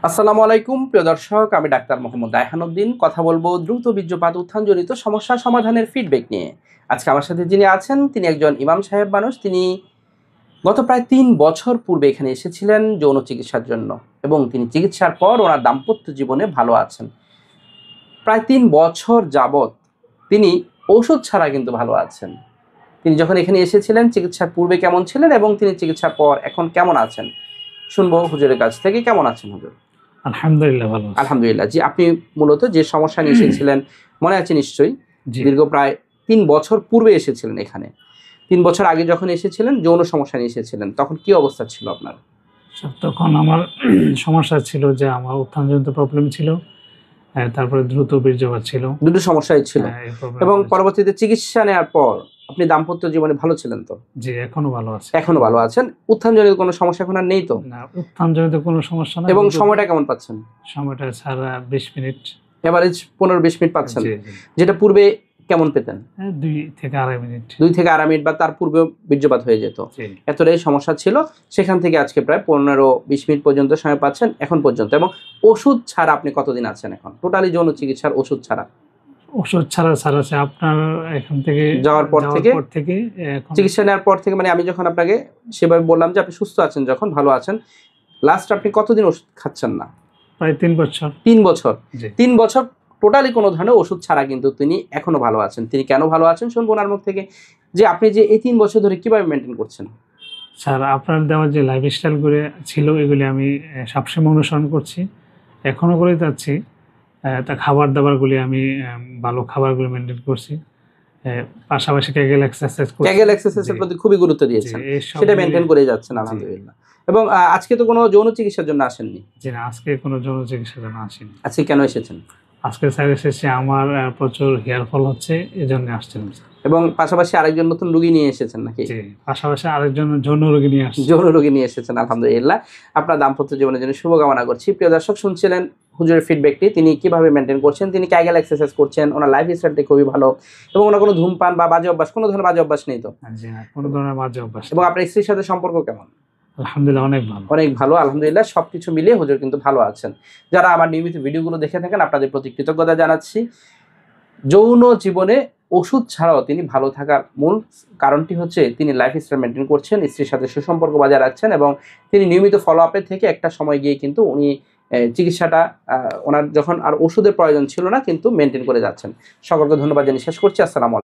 আসসালামু আলাইকুম প্রিয় দর্শক, আমি ডাক্তার মোহাম্মদ রায়হানুদ্দিন। কথা বলবো দ্রুত বীর্যপাত উত্থানজনিত সমস্যা সমাধানের ফিডব্যাক নিয়ে। আজকে আমার সাথে যিনি আছেন তিনি একজন ইমাম সাহেব মানুষ। তিনি গত প্রায় ৩ বছর পূর্বে এখানে এসেছিলেন যৌন চিকিৎসার জন্য, এবং তিনি চিকিৎসার পর ওনার দাম্পত্য জীবনে ভালো আছেন। প্রায় ৩ বছর যাবৎ তিনি ওষুধ ছাড়া কিন্তু ভালো আছেন। তিনি যখন এখানে এসেছিলেন চিকিৎসার পূর্বে কেমন ছিলেন এবং তিনি চিকিৎসার পর এখন কেমন আছেন শুনবো হুজুরের কাছ থেকে। কেমন আছেন হুজুর? আলহামদুলিল্লাহ ভালো আছি। আলহামদুলিল্লাহ। জি, আপনি মূলত যে সমস্যা নিয়ে এসেছিলেন মনে আছে নিশ্চয়ই? জি। দীর্ঘ প্রায় ৩ বছর পূর্বে এসেছিলেন এখানে। ৩ বছর আগে যখন এসেছিলেন যৌন সমস্যা নিয়ে এসেছিলেন, তখন কি অবস্থা ছিল আপনার? তখন আমার সমস্যা ছিল যে আমার উত্থানজনিত প্রবলেম ছিল, তারপরে দ্রুত বীর্যপাত ছিল। দুটো সমস্যাই ছিল। এই problem এবং ছিল। পরবর্তীতে চিকিৎসা নেওয়ার পর আপনি দাম্পত্য জীবনে ভালো ছিলেন তো? জি, এখনো ভালো আছে। এখনো ভালো আছেন। উত্থানজনিত কোনো সমস্যা এখন আর নেই তো? না, উত্থানজনিত কোনো সমস্যা না। এবং সময়টা কেমন পাচ্ছেন? সময়টা ছাড়া 20 মিনিট, এভারেজ 15-20 মিনিট পাচ্ছেন, জি জি, যেটা পূর্বে কেমন পেতেন? 2 থেকে 2.5 মিনিট। 2 থেকে 2.5 মিনিট বা তার পূর্বেও বীর্যপাত হয়ে যেত। জি। এতটাই সমস্যা ছিল। সেখান থেকে আজকে প্রায় 15-20 মিনিট পর্যন্ত সময় পাচ্ছেন এখন পর্যন্ত। এবং ওষুধ ছাড়া আপনি কতদিন আছেন এখন? টোটালি যৌন চিকিৎসার ওষুধ ছাড়া? ওষুধ ছাড়া আছে আপনার এখান থেকে যাওয়ার পর থেকে এখন চিকিৎসা নেওয়ার পর থেকে, মানে আমি যখন আপনাকে সেভাবে বললাম যে আপনি সুস্থ আছেন, যখন ভালো আছেন, লাস্ট আপনি কতদিন ওষুধ খাচ্ছেন না? প্রায় 3 বছর। 3 বছর। জি। 3 বছর টোটালি কোনো ধরনের ওষুধ ছাড়া কিন্তু তিনি এখনো ভালো আছেন। তিনি কেন ভালো আছেন শুনবো ওনার মুখ থেকে, যে আপনি যে এই 3 বছর ধরে কিভাবে মেনটেন করছেন? স্যার, আপনার দেওয়া যে লাইফস্টাইলগুলো ছিল এগুলি আমি সবসময় অনুসরণ করছি, এখনও করে যাচ্ছি। তা খাবার দাবারগুলি আমি ভালো খাবারগুলো মেনটেন করছি। পাশাপাশি ক্যাগেল এক্সারসাইজ করছি। ক্যাগেল এক্সারসাইজের প্রতি খুবই গুরুত্ব দিয়েছেন, জি, এই সব সেটা মিলিয়ে- মেনটেন করে যাচ্ছেন জি। আলহামদুলিল্লাহ। এবং আজকে তো কোনো যৌন চিকিৎসার জন্য আসেননি। জি না, আজকে কোনো যৌন চিকিৎসার জন্য আসিনি। আজকে কেন এসেছেন? আজকে স্যার এসেছে আমার প্রচুর হেয়ার ফল হচ্ছে, এই জন্য আসছিলাম স্যার। এবং পাশাপাশি আরেকজন নতুন রোগী নিয়ে এসেছেন নাকি? জি, পাশাপাশি আরেকজন যৌন রোগী নিয়ে আসছে। যৌন রোগী নিয়ে এসেছেন, আলহামদুলিল্লাহ। আপনার দাম্পত্য জীবনের জন্য শুভকামনা করছি। প্রিয় দর্শক, শুনছিলেন হুজুরের ফিডব্যাকটি। তিনি কিভাবে মেনটেন করছেন, তিনি ক্যাগেল এক্সারসাইজ করছেন, ওনার লাইফ স্টাইলটি খুবই ভালো, এবং ওনার কোনো ধূমপান বা বাজে অভ্যাস, কোনো ধরনের বাজে অভ্যাস নেই তো? জি না, কোনো ধরনের বাজে অভ্যাস নেই। এবং আপনার স্ত্রীর সাথে সম্পর্ক কেমন? আলহামদুলিল্লাহ অনেক ভালো। অনেক ভালো, আলহামদুলিল্লাহ। সবকিছু মিলিয়ে হুজুর কিন্তু ভালো আছেন। যারা আমার নিয়মিত ভিডিওগুলো দেখে থাকেন আপনাদের প্রতি কৃতজ্ঞতা জানাচ্ছি। যৌন জীবনে ওষুধ ছাড়াও তিনি ভালো থাকার মূল কারণটি হচ্ছে তিনি লাইফস্টাইল মেনটেন করছেন, স্ত্রীর সাথে সুসম্পর্ক বজায় রাখছেন, এবং তিনি নিয়মিত ফলো আপে থেকে একটা সময় গিয়ে কিন্তু উনি চিকিৎসাটা ওনার যখন আর ওষুধের প্রয়োজন ছিল না কিন্তু মেনটেন করে যাচ্ছেন। সকলকে ধন্যবাদ জানিয়ে শেষ করছি। আসসালামু আলাইকুম।